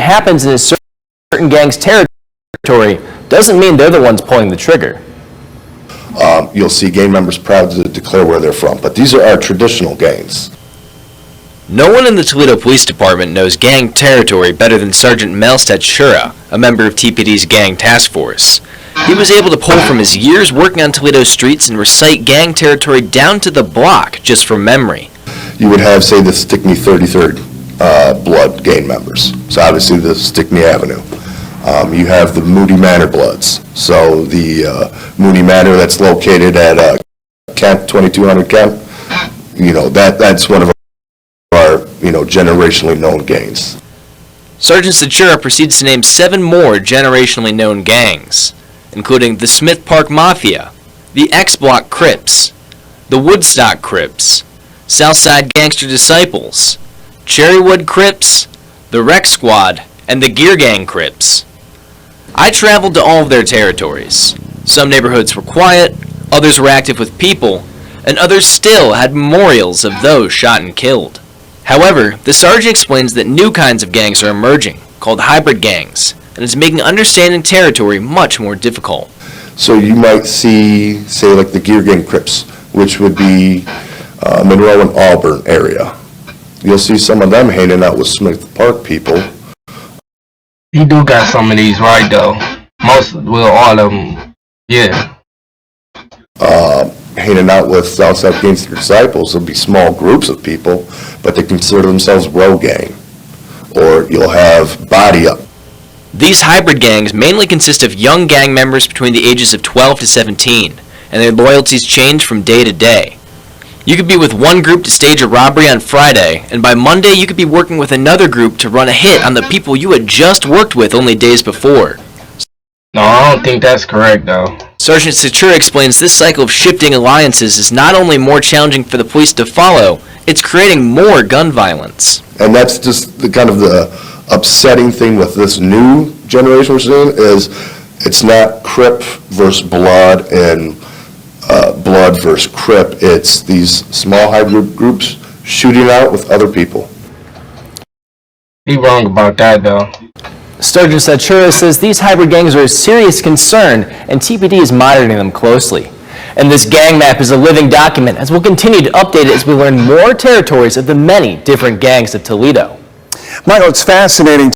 happens in a certain gang's territory doesn't mean they're the ones pulling the trigger. You'll see gang members proud to declare where they're from, but these are our traditional gangs. No one in the Toledo Police Department knows gang territory better than Sergeant Melstedt Shura, a member of TPD's gang task force. He was able to pull from his years working on Toledo streets and recite gang territory down to the block just from memory. You would have, say, the Stickney 33rd blood gang members. So obviously the Stickney Avenue. You have the Moody Manor Bloods. So the Moody Manor that's located at Kent, 2200 Kent, that's one of our, generationally known gangs. Sergeant Sechura proceeds to name 7 more generationally known gangs, including the Smith Park Mafia, the X-Block Crips, the Woodstock Crips, Southside Gangster Disciples, Cherrywood Crips, the Rec Squad, and the Gear Gang Crips. I traveled to all of their territories. Some neighborhoods were quiet, others were active with people, and others still had memorials of those shot and killed. However, the sergeant explains that new kinds of gangs are emerging, called hybrid gangs, and it's making understanding territory much more difficult. So you might see, say, like the Gear Gang Crips, which would be Monroe and Auburn area. You'll see some of them hanging out with Smith Park people. He do got some of these right though. All of them, yeah. Hanging out with Southside Gangster Disciples will be small groups of people, but they consider themselves row gang. Or you'll have Body Up. These hybrid gangs mainly consist of young gang members between the ages of 12 to 17, and their loyalties change from day to day. You could be with one group to stage a robbery on Friday, and by Monday you could be working with another group to run a hit on the people you had just worked with only days before. No, I don't think that's correct though. Sergeant Sechura explains this cycle of shifting alliances is not only more challenging for the police to follow, it's creating more gun violence. And that's just the upsetting thing with this new generation we're seeing is it's not Crip versus Blood and Blood versus Crip. It's these small hybrid groups shooting out with other people. He wrong about that though. Sergeant Sechura says these hybrid gangs are a serious concern and TPD is monitoring them closely. And this gang map is a living document as we'll continue to update it as we learn more territories of the many different gangs of Toledo. Michael, it's fascinating